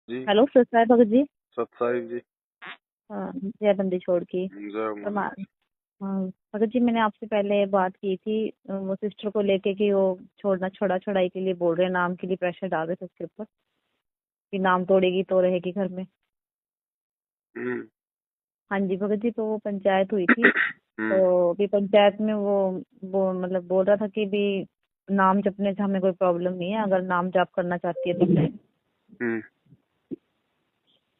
जी। Hello sir साहब भगत जी। सत साहिब जी। हाँ, जय बंदी छोड़ की जय परमा- माता। हाँ, भगत जी मैंने आपसे पहले बात की थी वो सिस्टर को लेके कि वो छुड़ाई के लिए बोल रहे हैं, नाम के लिए प्रेशर डाल रहे थे उसके ऊपर कि नाम तोड़ेगी तो रहेगी घर में। हम्म। हाँ जी भगत जी, तो वो पंचायत हुई थी। हम्म। तो अभी पंचायत में वो मतलब बोल रहा था कि भी नाम जपने से हमें कोई प्रॉब्लम नहीं है, अगर नाम जाप करना चाहती है तो हम्म।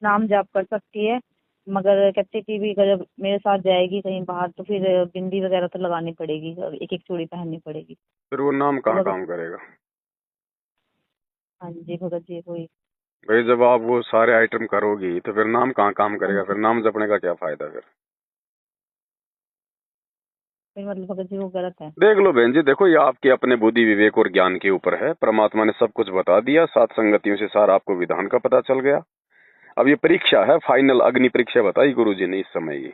नाम जाप कर सकती है। मगर कहते कि भी अगर जब मेरे साथ जाएगी कहीं बाहर तो फिर बिंदी वगैरह तो लगानी पड़ेगी और एक एक चूड़ी पहननी पड़ेगी। फिर वो नाम तो कहाँ भगत, काम करेगा? हाँ जी भगत जी वही। भाई जब आप वो सारे आइटम करोगी तो फिर नाम कहाँ काम हाँ करेगा? फिर जी, नाम जपने का क्या फायदा फिर? फिर मतलब भगत जी वो गलत है। देख लो बहन जी, देखो ये आपके अपने बुद्धि विवेक और ज्ञान के ऊपर है। परमात्मा ने सब कुछ बता दिया, सात संगतियों से सारा आपको विधान का पता चल गया। अब ये परीक्षा है, फाइनल अग्नि परीक्षा बताई गुरु जी ने इस समय ये।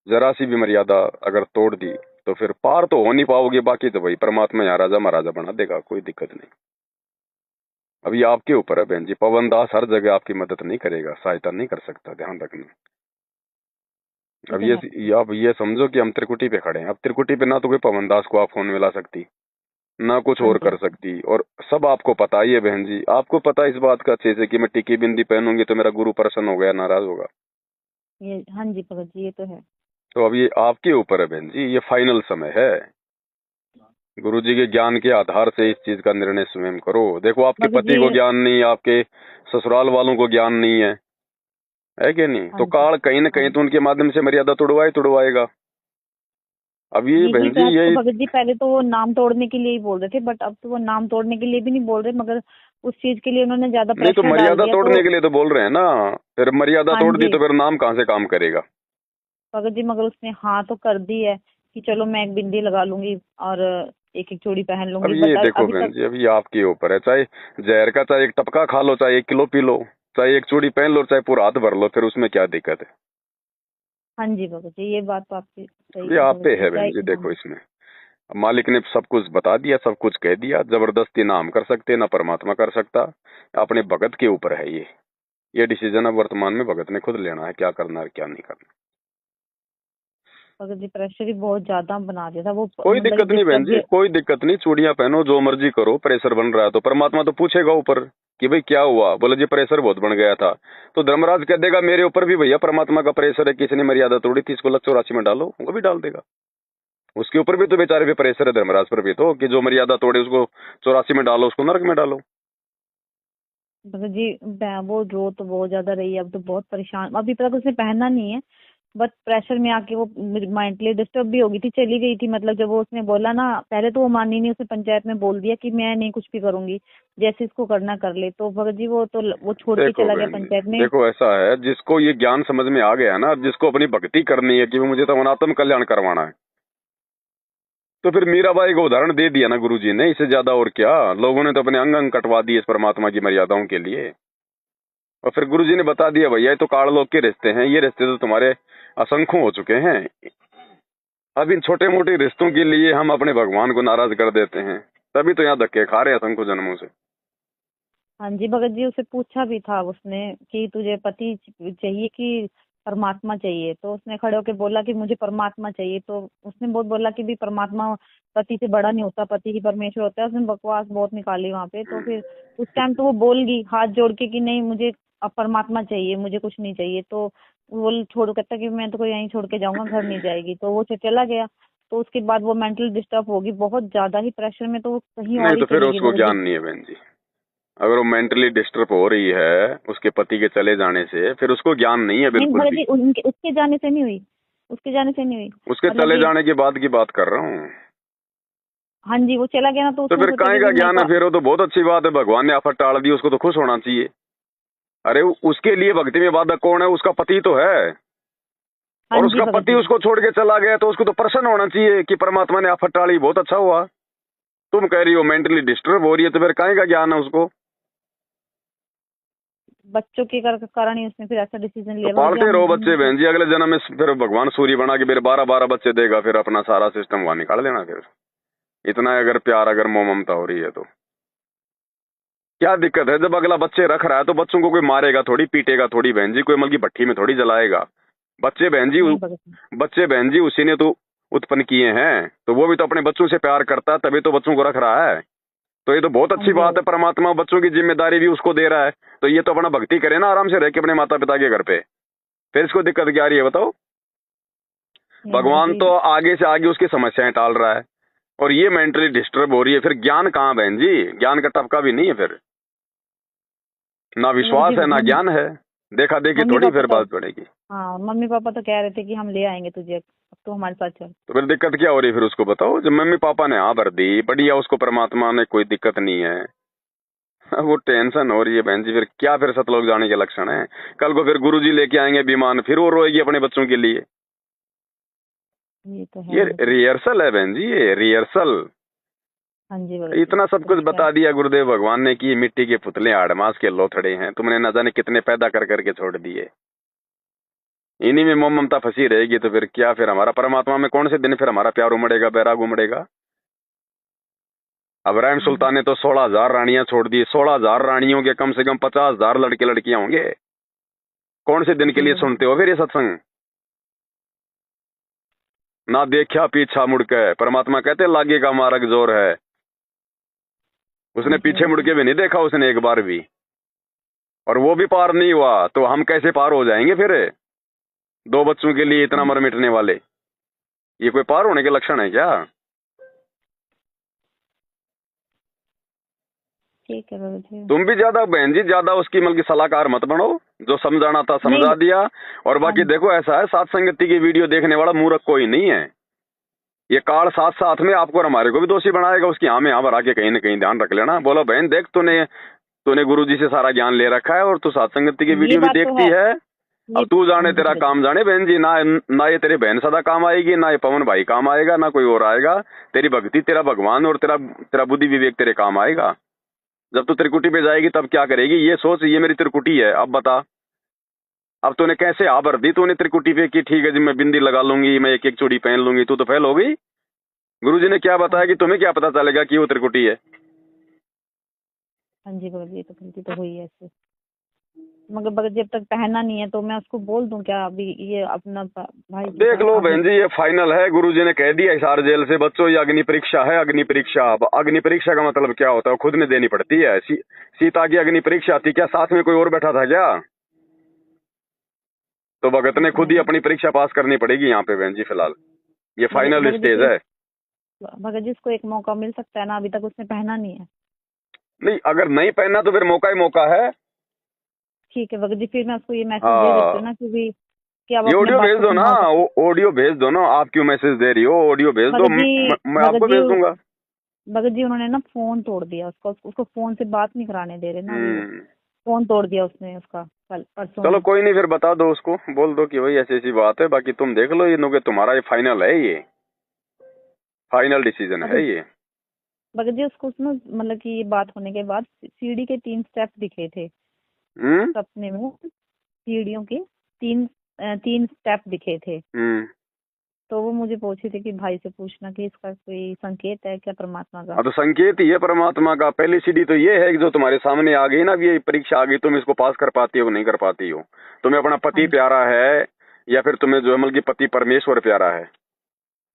जरा सी भी मर्यादा अगर तोड़ दी तो फिर पार तो हो नहीं पाओगे, बाकी तो भाई परमात्मा यहाँ राजा महाराजा बना देगा, कोई दिक्कत नहीं। अब ये आपके ऊपर है बहन जी, पवन दास हर जगह आपकी मदद नहीं करेगा, सहायता नहीं कर सकता, ध्यान रखना। ये अब तो है। आप ये समझो कि हम त्रिकुटी पे खड़े हैं। अब त्रिकुटी पे ना तो कोई पवन दास को आप फोन मिला सकती, ना कुछ हाँ और जी, कर सकती, और सब आपको पता ही है बहन जी, आपको पता है इस बात का अच्छे से कि मैं टिकी बिंदी पहनूंगी तो मेरा गुरु प्रसन्न हो गया, नाराज होगा? ये हाँ जी भगत जी ये तो है। तो अब ये आपके ऊपर है बहन जी, ये फाइनल समय है। गुरु जी के ज्ञान के आधार से इस चीज का निर्णय स्वयं करो। देखो आपके भगत पति जी, को ज्ञान नहीं, आपके ससुराल वालों को ज्ञान नहीं है कि नहीं? हाँ तो जी, काल कहीं ना हाँ कहीं तो जी, उनके माध्यम से मर्यादा तुड़वाएगा। अब ये यही बहन जी बात तो ये भगत जी, पहले तो वो नाम तोड़ने के लिए ही बोल रहे थे बट अब तो वो नाम तोड़ने के लिए भी नहीं बोल रहे, मगर उस चीज के लिए उन्होंने ज्यादा नहीं, तो प्रेशर डाल मर्यादा दिया तो। तोड़ने के लिए तो बोल रहे हैं ना। फिर मर्यादा हाँ तोड़ दी जी तो फिर नाम कहाँ से काम करेगा? भगत जी, मगर उसने हाँ तो कर दी है कि चलो मैं एक बिंदी लगा लूंगी और एक एक चूड़ी पहन अब लूंगी, ये बट देखो अभी बहन तक। जी, अब ये आपके ऊपर है। चाहे जहर का चाहे एक टपका खा लो, चाहे 1 किलो पी लो, चाहे एक चूड़ी पहन लो, चाहे पूरा हाथ भर लो, फिर उसमें क्या दिक्कत है? हाँ जी भगत जी, ये बात तो आपकी अब सही ये है आप भगत पे जी, है क्या बहन जी, हाँ देखो जी। इसमें अब मालिक ने सब कुछ बता दिया, सब कुछ कह दिया, जबरदस्ती ना हम कर सकते ना परमात्मा कर सकता। अपने भगत के ऊपर है ये डिसीजन अब वर्तमान में भगत ने खुद लेना है, क्या करना है क्या नहीं करना। भगत जी प्रेशर ही बहुत ज्यादा बना दिया था वो, कोई मतलब दिक्कत नहीं बहन डिस्टर्ब जी, भी। कोई दिक्कत नहीं, चूड़ियां पहनो, जो मर्जी करो, प्रेशर बन रहा है तो परमात्मा तो पूछेगा ऊपर कि भाई क्या हुआ। बोले जी प्रेशर बहुत बन गया था, तो धर्मराज कह देगा मेरे ऊपर भी भैया परमात्मा का प्रेशर है, किसी ने मर्यादा तोड़ी थी, इसको लग 84 में डालो, वो भी डाल देगा। उसके ऊपर भी तो बेचारे पे प्रेशर है, धर्मराज पर भी, तो कि जो मर्यादा तोड़े उसको 84 में डालो, उसको नरक में डालो। भगत जी वो रो तो बहुत ज्यादा रही है, अब तो बहुत परेशान, अभी तक उसने पहनना नहीं है। बट प्रेशर में आके वो मेंटली डिस्टर्ब भी हो गई थी, चली गई थी। मतलब जब वो उसने बोला ना, पहले तो वो मानी नहीं, उसने पंचायत में बोल दिया कि मैं नहीं कुछ भी करूंगी, जैसे इसको करना कर ले। तो भगत जी वो तो वो छोड़ के देखो चला गया बहन जी, पंचायत में। देखो ऐसा है, जिसको ये ज्ञान समझ में आ गया ना, जिसको अपनी भक्ति करनी है कि वो मुझे तो अनात्म कल्याण करवाना है, तो फिर मीराबाई को उदाहरण दे दिया ना गुरु जी ने, इससे ज्यादा और क्या। लोगों ने तो अपने अंग अंग कटवा दिए इस परमात्मा की मर्यादाओं के लिए, और फिर गुरु जी ने बता दिया भैया ये तो काल लोक के रिश्ते हैं, ये रिश्ते तो तुम्हारे असंख्य हो चुके हैं। अब इन छोटे मोटे रिश्तों के लिए हम अपने भगवान को नाराज कर देते हैं, तभी तो यहाँ धक्के खा रहे हैं असंख्य जन्मों से। हाँ जी भगत जी, उसे पूछा भी था उसने कि तुझे पति चाहिए कि परमात्मा चाहिए, तो उसने खड़े होकर बोला कि मुझे परमात्मा चाहिए। तो उसने बहुत बोला कि भी परमात्मा पति से बड़ा नहीं होता, पति ही परमेश्वर होता है। उसने बकवास बहुत निकाली वहां पे। तो फिर उस टाइम तो वो बोल गई हाथ जोड़ के कि नहीं मुझे अब परमात्मा चाहिए, मुझे कुछ नहीं चाहिए। तो वो छोड़ कहता कि मैं तो कोई यहीं छोड़ के जाऊंगा, घर नहीं जाएगी। तो वो चला गया। तो उसके बाद वो मेंटल डिस्टर्ब होगी बहुत ज्यादा ही प्रेशर में, तो वो कहीं नहीं और ही तो फिर चली गई उसको भगत ज्ञान जी। नहीं है बहन जी। अगर वो मेंटली डिस्टर्ब हो रही है उसके पति के चले जाने से, फिर उसको ज्ञान नहीं है नहीं बिल्कुल भगत भी। जी, उनके उसके जाने से नहीं हुई, उसके जाने से नहीं हुई। उसके मतलब चले कि जाने के बाद की बात कर रहा हूँ। हाँ जी वो चला गया ना, तो तो उसने फिर सोचा काहे कि का भी मेरे ज्ञान है? को। फिर वो तो बहुत अच्छी बात है, भगवान ने आफत टाल दी, उसको तो खुश होना चाहिए। अरे उसके लिए भक्ति में बाधक कौन है? उसका पति तो है, हाँ और जी उसका भगत पति जी। उसको छोड़ के चला गया, तो उसको तो प्रसन्न होना चाहिए कि परमात्मा ने आफत टाली, बहुत अच्छा हुआ। तुम कह रही हो मेंटली डिस्टर्ब हो रही है, तो फिर काहे का ज्ञान है उसको? बच्चों के कारण ही उसने फिर ऐसा डिसीजन तो लिया भगत जी। पालते रहो हम बच्चे तो बहन जी, अगले जन्म में फिर भगवान सूर्य बना के फिर 12-12 बच्चे देगा, फिर अपना सारा सिस्टम वहां निकाल लेना फिर। इतना अगर प्यार, अगर मोह ममता हो रही है तो। क्या दिक्कत है? जब अगला बच्चे रख रहा है तो बच्चों को कोई मारेगा थोड़ी, पीटेगा थोड़ी बहन जी, कोई मतलब भट्टी में थोड़ी जलाएगा। बच्चे बहन जी नहीं भगत जी। बच्चे बहन जी उसी ने तो उत्पन्न किए हैं, तो वो भी तो अपने बच्चों से प्यार करता है, तभी तो बच्चों को रख रहा है। तो ये तो बहुत हाँ अच्छी जी बात है, परमात्मा बच्चों की जिम्मेदारी भी उसको दे रहा है, तो ये तो अपना भक्ति करे ना आराम से रह के अपने माता पिता के घर पे। फिर इसको दिक्कत क्या आ रही है बताओ? नहीं भगत भगवान जी। तो आगे से आगे उसकी समस्याएं टाल रहा है, और ये मेंटली डिस्टर्ब हो रही है। फिर ज्ञान कहाँ बहन जी? ज्ञान का टपका भी नहीं है, फिर ना नहीं भगत विश्वास जी, है ना ज्ञान है, देखा देखी मम्मी थोड़ी पापा फिर तो, बात पड़ेगी। हाँ मम्मी पापा तो कह रहे थे कि हम ले आएंगे तुझे, अब तो हमारे साथ चल। तो फिर दिक्कत क्या हो रही है? फिर उसको बताओ, जब मम्मी पापा ने हाँ भर दी, बढ़िया, उसको परमात्मा ने कोई दिक्कत नहीं है। वो टेंशन हो रही है बहन जी, फिर क्या? फिर सतलोक जाने के लक्षण है। कल को फिर गुरुजी लेके आएंगे विमान, फिर वो रोएगी अपने बच्चों के लिए। ये तो है ये भगत जी। रिहर्सल है बहन जी, ये रिहर्सल। हाँ जी भगत जी, इतना सब तो कुछ मैं क्या। बता दिया गुरुदेव भगवान ने कि मिट्टी के पुतले आड़मास के लोथड़े हैं, तुमने न जाने कितने पैदा कर करके छोड़ दिए। इन्हीं में मोह ममता फंसी रहेगी तो फिर क्या? फिर हमारा परमात्मा में कौन से दिन फिर हमारा प्यार उमड़ेगा, बैराग उमड़ेगा? अब्राहिम सुल्तान ने तो 16,000 रानियां छोड़ दी, 16,000 रानियों के कम से कम 50,000 लड़के लड़कियां होंगे। कौन से दिन के जी लिए भगत सुनते जी। हो फिर ये सत्संग? ना देखा पीछा मुड़ के, परमात्मा कहते लागे का मार्ग जोर है। हाँ उसने जी पीछे भगत मुड़ जी। के भी नहीं देखा उसने एक बार भी, और वो भी पार नहीं हुआ, तो हम कैसे पार हो जाएंगे फिर? दो बच्चों के लिए इतना हाँ, मर मिटने वाले, ये कोई पार होने के लक्षण है क्या? ठीक है भगत जी। तुम भी ज्यादा बहन जी, ज्यादा उसकी मतलब की सलाहकार मत बनो। जो समझाना था नहीं। समझा दिया। और हाँ बाकी देखो, ऐसा है, सात संगति की वीडियो देखने वाला मूर्ख कोई नहीं है। ये काल साथ साथ में आपको और हमारे को भी दोषी बनाएगा, उसकी हाँ में हाँ भरा के कहीं ना कहीं ध्यान रख लेना। बोलो बहन देख, तूने तूने गुरु जी से सारा ज्ञान ले रखा है और तू सात संगति की ये वीडियो भी बात तो देखती है। है। ये अब तू हाँ जाने जी तेरा भगत जी। काम जाने बहन जी, ना ये तेरी बहन सदा काम आएगी, ना ये पवन भाई काम आएगा, ना कोई और आएगा। तेरी भक्ति, तेरा भगवान और तेरा तेरा बुद्धि विवेक तेरे काम आएगा। जब तू त्रिकुटी पे जाएगी तब क्या करेगी? ये सोच, ये मेरी त्रिकुटी है, अब बता। अब तूने कैसे आ भर दी तूने त्रिकुटी पे कि ठीक है जी मैं बिंदी लगा लूंगी, मैं एक एक चूड़ी पहन लूंगी, तू तो फेल हो गई। गुरुजी ने क्या हाँ बताया कि तुम्हें क्या पता चलेगा कि वो त्रिकुटी है? हाँ जी भगत जी, ये तो गलती तो हुई है इससे। मगर भगत जी अब तक पहना नहीं है तो मैं उसको बोल दूं क्या अभी? ये अपना भाई के देख साथ लो आगे। बहन जी, ये फाइनल है, गुरुजी ने कह दिया हिसार जेल से, बच्चों ये अग्नि परीक्षा है, अग्नि परीक्षा। अब अग्नि परीक्षा का मतलब क्या होता है? खुद ने देनी पड़ती है। सीता की अग्नि परीक्षा थी क्या? साथ में कोई और बैठा था क्या? तो भगत ये ने तो खुद है ही भगत। अपनी परीक्षा पास करनी पड़ेगी यहाँ पे बहन जी, फिलहाल ये फाइनल भगत जी स्टेज है। भगत जी इसको एक मौका मिल सकता है ना, अभी तक उसने पहना नहीं है। नहीं, अगर नहीं पहनना तो फिर मौका ही मौका है। ठीक है भगत जी, फिर मैं उसको ये मैसेज दे देती हूँ हाँ, ना कि अब ये अपने ऑडियो बाप भेज को दो ना, संभाल सकते हैं। ऑडियो भेज दो ना। आप क्यों मैसेज दे रही हो? ऑडियो भेज दो, भगत जी मैं भगत आपको जी भेज दूंगा। भगत जी उन्होंने ना फोन तोड़ दिया उसका, उसको फोन से बात नहीं कराने दे रहे ना अभी वो। हम्म। फोन तोड़ दिया उसने उसका कल परसों चलो ही। कोई नहीं, फिर बता दो उसको, बोल दो कि भाई ऐसी ऐसी बात है, बाकी तुम देख लो, ये नो के तुम्हारा ये फाइनल है, ये फाइनल डिसीजन है भगत ये। भगत जी उसको ना मतलब कि ये बात होने के बाद सीढ़ी के 3 स्टेप दिखे थे हम्म। सपने में। सीढ़ियों के 3 स्टेप दिखे थे। हम्म। तो वो मुझे पूछे थे कि भाई से पूछना कि इसका कोई संकेत है क्या परमात्मा का। हाँ, तो संकेत ही है परमात्मा का। पहली सीढ़ी तो ये है कि जो तुम्हारे सामने आ गई ना, अब ये परीक्षा आ गई, तुम इसको पास कर पाती हो नहीं कर पाती हो। तुम्हें अपना हाँ पति जी। प्यारा है, या फिर तुम्हें जो है मतलब कि पति परमेश्वर प्यारा है।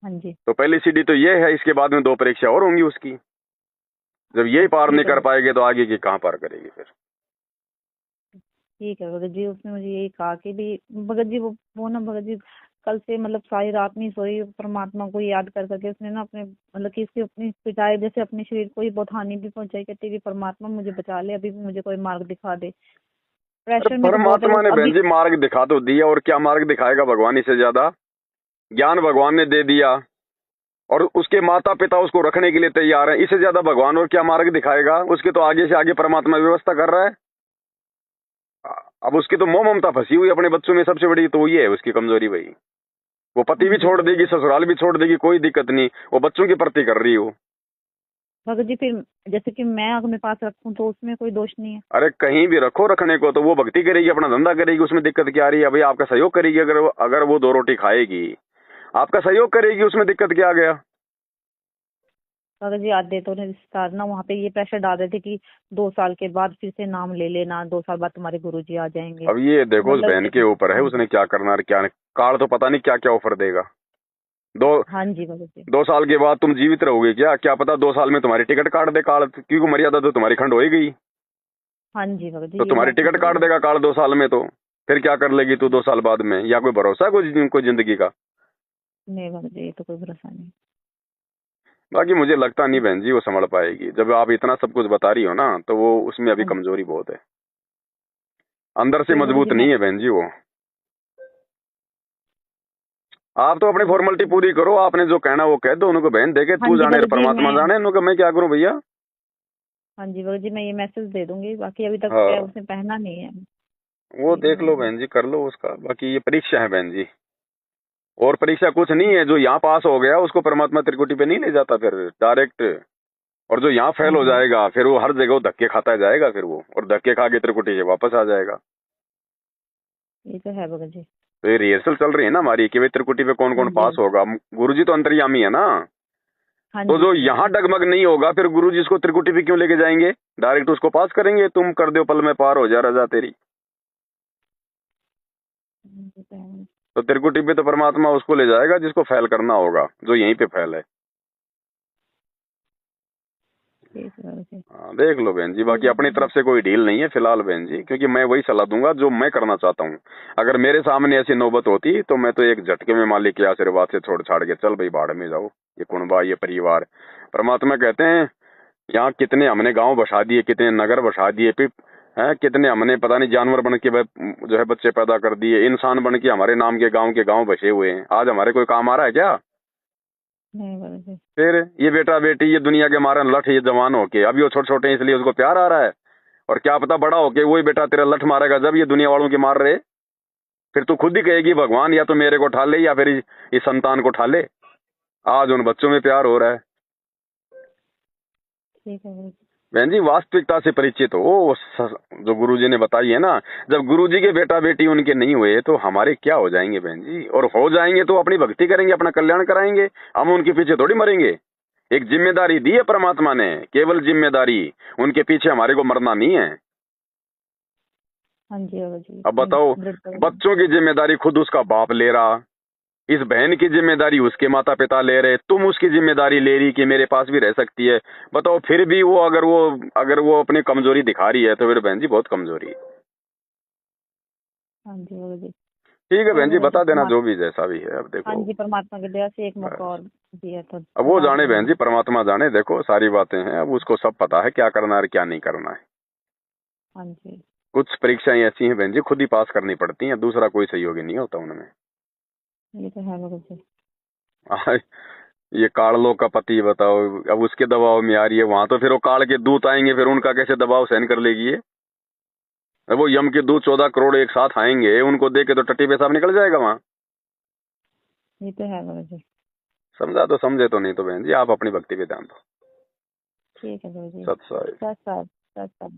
हाँ जी। तो पहली सीढ़ी तो ये है, इसके बाद में 2 परीक्षा और होंगी उसकी। जब यही पार नहीं ठीक है कर पाएगी तो आगे की कहाँ पार करेगी फिर? ठीक है भगत जी, उसने मुझे यही कहा कि भी भगत जी वो ना भगत जी कल से मतलब सारी रात नहीं सोई, परमात्मा को याद कर करके उसने ना अपने मतलब कि इसकी अपनी पिटाई जैसे अपने शरीर को ही बहुत हानि भी पहुंचाई, कहती कि परमात्मा मुझे बचा ले, अभी भी मुझे कोई मार्ग दिखा दे। अरे प्रेशर में तो बहुत है वो परमात्मा ने बहन अभी। जी मार्ग दिखा तो दिया, और क्या मार्ग दिखाएगा भगवान इससे ज्यादा? ज्ञान भगवान ने दे दिया, और उसके माता पिता उसको रखने के लिए तैयार हैं, इससे ज्यादा भगवान और क्या मार्ग दिखाएगा? उसके तो आगे से आगे परमात्मा व्यवस्था कर रहा है। अब उसकी तो मोह ममता फंसी हुई अपने बच्चों में, सबसे बड़ी तो ये है उसकी कमजोरी भाई। वो हाँ पति भी जी छोड़ भगत देगी, ससुराल भी छोड़ देगी, कोई दिक्कत नहीं, वो बच्चों की प्रति कर रही हो। भगत जी फिर जैसे कि मैं अपने पास रखूं तो उसमें कोई दोष नहीं है। अरे कहीं भी रखो रखने को, तो वो भक्ति करेगी, अपना धंधा करेगी, उसमें दिक्कत क्या आ रही है? भाई आपका सहयोग करेगी, अगर वो 2 रोटी खाएगी, आपका सहयोग करेगी, उसमें दिक्कत क्या आ गया? भगत जी आधे तो रिश्तेदार ना वहाँ पे ये प्रेशर डाल रहे थे कि 2 साल के बाद फिर से नाम ले लेना, 2 साल बाद तुम्हारे गुरुजी आ जाएंगे। अब ये तो देखो उस मतलब बहन के ऊपर है, उसने क्या करना है क्या नहीं। कार्ड तो पता नहीं क्या क्या ऑफर देगा। दो हाँ जी भगत जी। 2 साल के बाद तुम जीवित रहोगे क्या, क्या पता 2 साल में तुम्हारी टिकट काट दे कार्ड, क्योंकि मर्यादा तो तुम्हारी खंड हो ही गई। हाँ जी भगत तो जी, ये तुम्हारी बात तो टिकट सही काट है। देगा कार्ड 2 साल में, तो फिर क्या कर लेगी तू 2 साल बाद में? या कोई भरोसा है कोई जिंदगी का? नहीं भगत जी, ये तो कोई भरोसा नहीं। बाकी मुझे लगता नहीं बहन जी वो संभल पाएगी। जब आप इतना सब कुछ बता रही हो ना, तो वो उसमें अभी हाँ जी, कमजोरी बहुत है, अंदर से ठीक है भगत मजबूत जी। मैं नहीं है बहन जी वो। आप तो अपनी भगत फॉर्मेलिटी जी, पूरी करो, आपने जो कहना वो कह दो उनको, बहन देखे हाँ तू जी जाने भगत जी, परमात्मा जाने, उनको मैं क्या करूं भैया। हाँ जी भगत जी, मैं ये मैसेज दे दूंगी। बाकी अभी तक क्या हाँ उसने पहना नहीं है। वो ठीक है देख लो भगत जी। बहन जी, कर लो उसका। बाकी ये परीक्षा है बहन जी, और परीक्षा कुछ नहीं है। जो यहाँ पास हो गया उसको परमात्मा त्रिकुटी पे नहीं ले जाता फिर डायरेक्ट। और जो यहाँ हाँ फेल हो जी, जाएगा फिर वो हर जगह वो धक्के खाता जाएगा फिर वो, और धक्के खा के त्रिकुटी से वापस आ जाएगा। ये तो है भगत जी। तो ये रिहर्सल चल रही है ना हमारी कि भाई त्रिकुटी पे कौन हाँ कौन जी, हाँ पास जी, होगा। गुरुजी तो अंतर्यामी है ना। हाँ तो जी जो भगत यहाँ जी। डगमग नहीं होगा फिर गुरुजी इसको त्रिकुटी पे क्यों लेके जाएंगे? डायरेक्ट उसको पास करेंगे, तुम कर दो पल में पार हो जा रजा तेरी। ये तो है। तो त्रिकुटी पे तो परमात्मा उसको ले जाएगा जिसको फेल करना होगा, जो यहीं पे फेल है। ठीक है भगत जी। हाँ देख लो बहन जी, बाकी ठीक अपनी है। तरफ से कोई डील नहीं है फिलहाल बहन जी, क्योंकि मैं वही सलाह दूंगा जो मैं करना चाहता हूँ। अगर मेरे सामने ऐसी नौबत होती तो मैं तो एक झटके में मालिक के आशीर्वाद से छोड़ छाड़ के चल भाई भाड़ में जाओ, ये कुनबा ये परिवार। परमात्मा कहते हैं यहाँ कितने हमने गांव बसा दिए, कितने नगर बसा दिए, हैं कितने हमने पता नहीं जानवर बन के जो है बच्चे पैदा कर दिए, इंसान बन के हमारे नाम के गांव बसे हुए हैं। आज हमारे कोई काम आ रहा है क्या? नहीं भगत जी। फिर ये बेटा बेटी ये दुनिया के मारन लठ, ये जवान होके अभी वो छोटे छोटे हैं इसलिए उसको प्यार आ रहा है। और क्या पता बड़ा होके वही बेटा तेरा लठ मारेगा जब ये दुनिया वालों के मार रहे, फिर तू खुद ही कहेगी भगवान या तो मेरे को उठा ले या फिर इस संतान को उठा ले। आज उन बच्चों में प्यार हो रहा है। ठीक है भगत जी। बहन जी वास्तविकता से परिचित हो, जो गुरुजी ने बताई है ना। जब गुरुजी के बेटा बेटी उनके नहीं हुए तो हमारे क्या हो जाएंगे बहन जी? और हो जाएंगे तो अपनी भक्ति करेंगे, अपना कल्याण कराएंगे, हम उनके पीछे थोड़ी मरेंगे। एक जिम्मेदारी दी है परमात्मा ने, केवल जिम्मेदारी, उनके पीछे हमारे को मरना नहीं है। हाँ जी भगत जी, अब इतनी बताओ, दृढ़ता। बच्चों की जिम्मेदारी खुद उसका बाप ले रहा, इस बहन की जिम्मेदारी उसके माता पिता ले रहे, तुम उसकी जिम्मेदारी ले रही कि मेरे पास भी रह सकती है। बताओ फिर भी वो अगर वो अपनी कमजोरी दिखा रही है तो फिर बहन जी बहुत कमजोरी है। हाँ जी भगत जी। ठीक है चलो बहन जी, भगत जी, बता देना जो भी जैसा भी है। अब हाँ देखो, जी, परमात्मा की दया से एक मौका बस और दिया तो अब वो बता जाने दूंगी बहन मैं। जी, परमात्मा जाने। देखो सारी बातें हैं, अब उसको सब पता है क्या करना है और क्या नहीं करना है। हाँ जी, कुछ परीक्षाएं ऐसी हैं बहन जी खुद ही पास करनी पड़ती हैं, दूसरा कोई सहयोगी नहीं होता उनमें। ये तो है भगत जी। ये काड़लों का पति बताओ, अब उसके दबाव में आ रही है वहां, तो फिर वो काड़ के दूत आएंगे, फिर उनका कैसे दबाव सहन कर लेगी ये? वो यम के दूत 14 करोड़ एक साथ आएंगे, उनको देख के तो टट्टी पेशाब निकल जाएगा वहां। ये तो है भगत जी। समझा तो समझे, तो नहीं तो बहन जी आप अपनी भक्ति पे ध्यान दो। ठीक है भगत जी। सत साई। सत सात, सत सात।